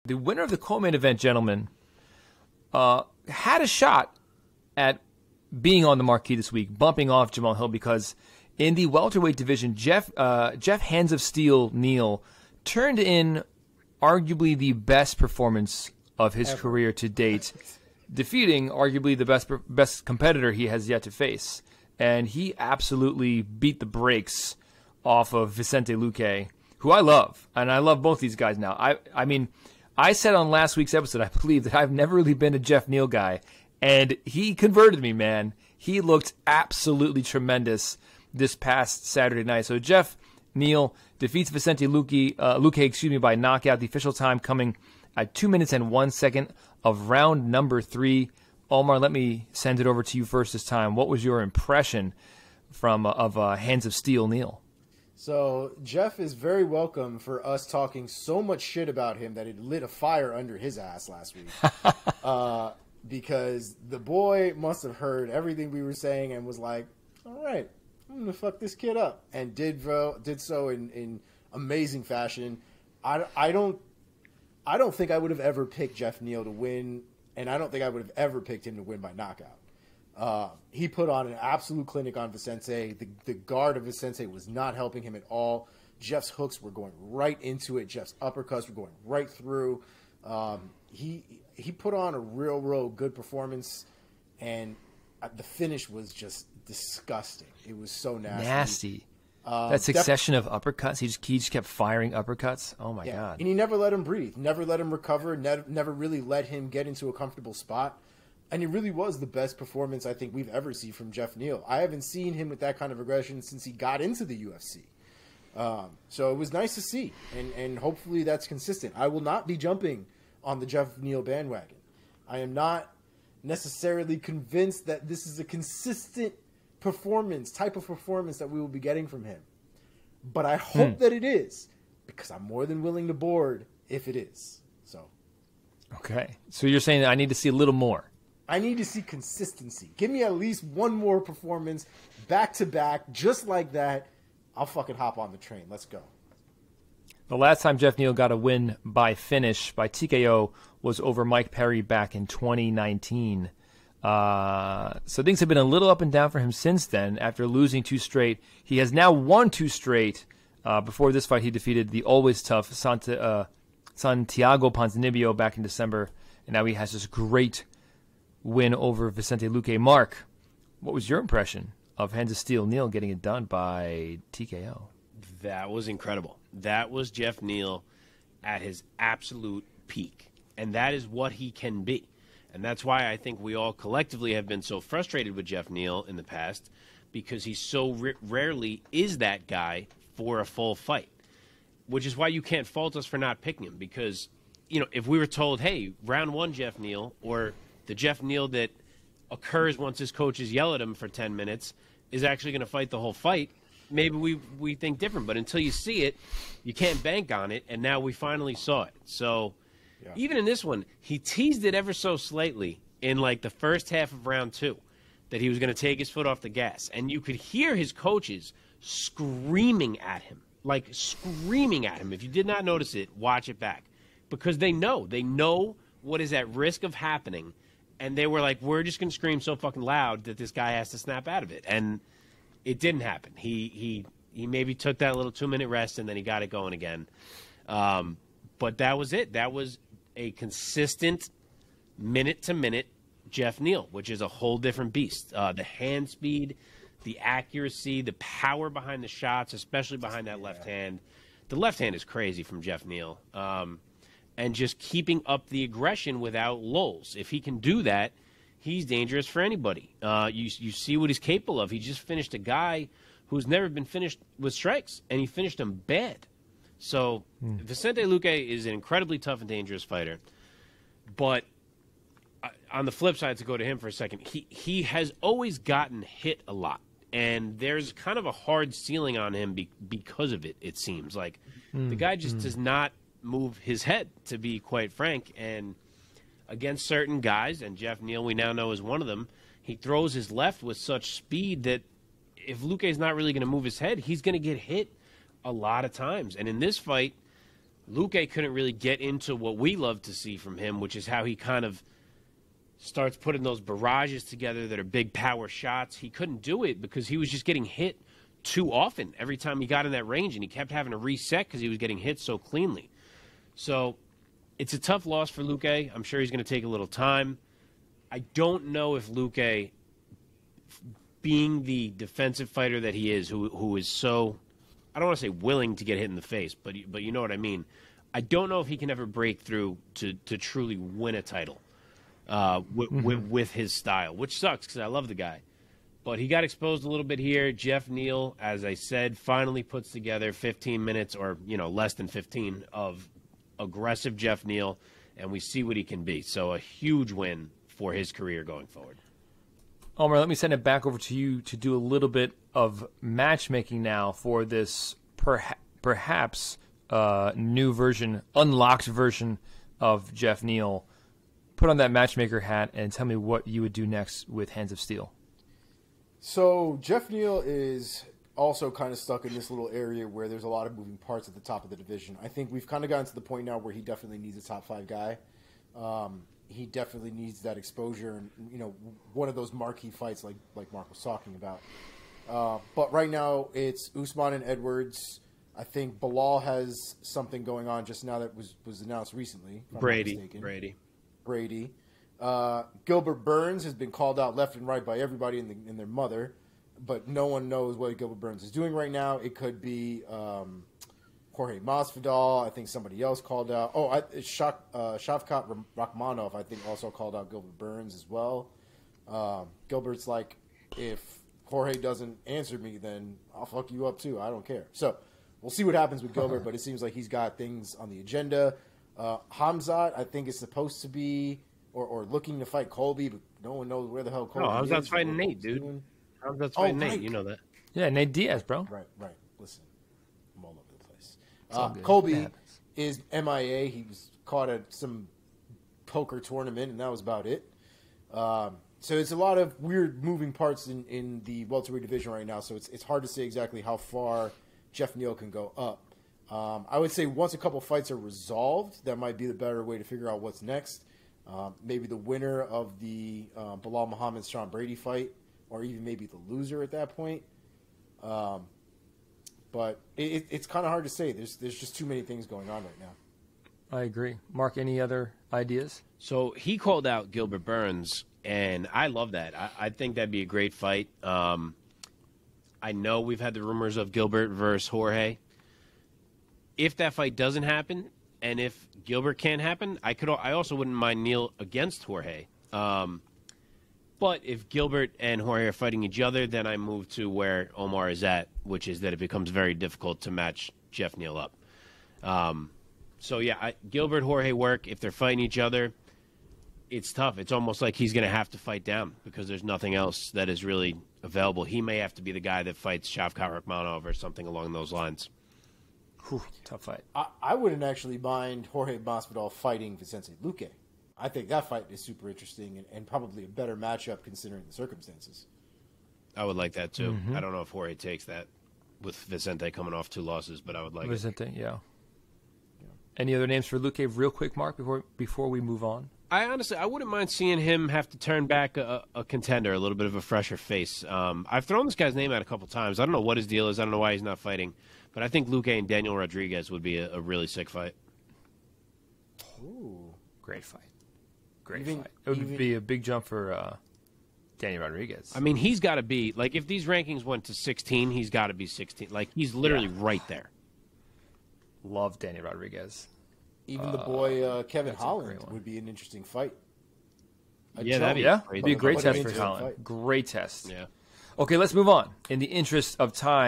the winner of the co-main event, gentlemen, had a shot at being on the marquee this week, bumping off Jamal Hill, because in the welterweight division, Geoff Hands of Steel Neal turned in arguably the best performance of his career to date, defeating arguably the best competitor he has yet to face. And he absolutely beat the brakes off of Vicente Luque, who I love. And I love both these guys now. I mean, I said on last week's episode, I believe, that I've never really been a Geoff Neal guy. And he converted me, man. He looked absolutely tremendous this past Saturday night. So Geoff Neal defeats Vicente Luque, by knockout. The official time coming at 2 minutes and 1 second of round number 3. Omar, let me send it over to you first this time. What was your impression of Hands of Steel Neal? So Geoff is very welcome for us talking so much shit about him that it lit a fire under his ass last week. Because the boy must have heard everything we were saying and was like, all right, I'm going to fuck this kid up. And did so in amazing fashion. I don't think I would have ever picked Geoff Neal to win, and I don't think I would have ever picked him to win by knockout. He put on an absolute clinic on Vicente. The guard of Vicente was not helping him at all. Geoff's hooks were going right into it. Geoff's uppercuts were going right through. He put on a real good performance, and the finish was just disgusting. It was so nasty. That succession of uppercuts, he just kept firing uppercuts. Oh my God. And he never let him breathe, never let him recover, never really let him get into a comfortable spot. And it really was the best performance I think we've ever seen from Geoff Neal. I haven't seen him with that kind of aggression since he got into the UFC. So it was nice to see, and hopefully that's consistent. I will not be jumping on the Geoff Neal bandwagon. I am not necessarily convinced that this is a consistent type of performance that we will be getting from him. But I hope that it is, because I'm more than willing to board if it is. So, okay. So you're saying that I need to see a little more. I need to see consistency. Give me at least one more performance back to back, just like that. I'll fucking hop on the train. Let's go. The last time Geoff Neal got a win by finish, by TKO, was over Mike Perry back in 2019. So things have been a little up and down for him since then. After losing 2 straight, he has now won 2 straight. Before this fight, he defeated the always tough Santiago Ponzinibbio back in December, and now he has this great win over Vicente Luque. Mark, what was your impression of Hands of Steel Neal getting it done by TKO? That was incredible. That was Geoff Neal at his absolute peak, and that is what he can be. And that's why I think we all collectively have been so frustrated with Geoff Neal in the past, because he so rarely is that guy for a full fight, which is why you can't fault us for not picking him. Because, you know, if we were told, hey, round 1 Geoff Neal, or the Geoff Neal that occurs once his coaches yell at him for 10 minutes is actually going to fight the whole fight, maybe we think different. But until you see it, you can't bank on it, and now we finally saw it. So even in this one, he teased it ever so slightly in like the first half of round 2 that he was going to take his foot off the gas. And you could hear his coaches screaming at him, like screaming at him. If you did not notice it, watch it back, because they know what is at risk of happening. And they were like, we're just going to scream so fucking loud that this guy has to snap out of it. And it didn't happen. He maybe took that little 2-minute rest, and then he got it going again. But that was it. That was a consistent minute-to-minute Geoff Neal, which is a whole different beast. The hand speed, the accuracy, the power behind the shots, especially behind that left hand. The left hand is crazy from Geoff Neal. And just keeping up the aggression without lulls. If he can do that, he's dangerous for anybody. You see what he's capable of. He just finished a guy who's never been finished with strikes, and he finished him bad. So Vicente Luque is an incredibly tough and dangerous fighter. But on the flip side, to go to him for a second, he has always gotten hit a lot. And there's kind of a hard ceiling on him because of it, it seems. Like the guy just does not move his head, to be quite frank. And against certain guys, and Geoff Neal we now know is one of them, he throws his left with such speed that if Luque is not really going to move his head, he's going to get hit a lot of times. And in this fight, Luque couldn't really get into what we love to see from him, which is how he kind of starts putting those barrages together that are big power shots. He couldn't do it because he was just getting hit too often every time he got in that range, and he kept having to reset because he was getting hit so cleanly. So it's a tough loss for Luque. I'm sure he's going to take a little time. I don't know if Luque, being the defensive fighter that he is, who is so, I don't want to say willing to get hit in the face, but you know what I mean. I don't know if he can ever break through to truly win a title with his style, which sucks because I love the guy. But he got exposed a little bit here. Geoff Neal, as I said, finally puts together 15 minutes or, less than 15 of aggressive Geoff Neal, and we see what he can be. So a huge win for his career going forward. Omar, let me send it back over to you to do a little bit of matchmaking now for this perhaps new version, unlocked version of Geoff Neal. Put on that matchmaker hat and tell me what you would do next with Hands of Steel. So Geoff Neal is also kind of stuck in this little area where there's a lot of moving parts at the top of the division. I think we've kind of gotten to the point now where he definitely needs a top 5 guy. He definitely needs that exposure and, one of those marquee fights like Mark was talking about. But right now it's Usman and Edwards. I think Bilal has something going on just now that was announced recently. Brady. Gilbert Burns has been called out left and right by everybody and their mother, but no one knows what Gilbert Burns is doing right now. It could be Jorge Masvidal. I think somebody else called out. Shavkat Rakhmonov, I think, also called out Gilbert Burns as well. Gilbert's like, if Jorge doesn't answer me, then I'll fuck you up too. I don't care. So we'll see what happens with Gilbert, but it seems like he's got things on the agenda. Hamzat, I think, is supposed to be or looking to fight Colby, but no one knows where the hell Colby is. No, Hamzat's fighting Nate, dude. Hamzat's fighting Nate. You know that. Yeah, Nate Diaz, bro. Right. Listen, I'm all over the place. Colby is MIA. He was caught at some poker tournament, and that was about it. So it's a lot of weird moving parts in the welterweight division right now, so it's hard to say exactly how far Geoff Neal can go up. I would say once a couple fights are resolved, that might be the better way to figure out what's next. Maybe the winner of the Bilal Muhammad Sean Brady fight, or even maybe the loser at that point. But it's kind of hard to say. There's just too many things going on right now. I agree. Mark, any other ideas? So he called out Gilbert Burns, and I love that. I think that'd be a great fight. I know we've had the rumors of Gilbert versus Jorge. If that fight doesn't happen, and if Gilbert can't happen, I also wouldn't mind Neal against Jorge. But if Gilbert and Jorge are fighting each other, then I move to where Omar is at, which is that it becomes very difficult to match Geoff Neal up. So, yeah, Gilbert, Jorge work. If they're fighting each other, it's tough. It's almost like he's going to have to fight down because there's nothing else that is really available. He may have to be the guy that fights Shavkat Rakhmonov or something along those lines. Whew, tough fight. I wouldn't actually mind Jorge Masvidal fighting Vicente Luque. I think that fight is super interesting and probably a better matchup considering the circumstances. I would like that too. I don't know if Jorge takes that with Vicente coming off 2 losses, but I would like Vicente, yeah. Any other names for Luque real quick, Mark, before we move on? I wouldn't mind seeing him have to turn back a contender, a little bit of a fresher face. I've thrown this guy's name out a couple times. I don't know what his deal is. I don't know why he's not fighting. But I think Luque and Daniel Rodriguez would be a really sick fight. Ooh. Great fight. Fight. It would be a big jump for Daniel Rodriguez. I mean, he's got to be, like, if these rankings went to 16, he's got to be 16. Like, he's literally right there. Love Daniel Rodriguez. Even the boy Kevin Holland would be an interesting fight. That'd be a great test for Holland. Great test. Yeah. Okay, let's move on. In the interest of time.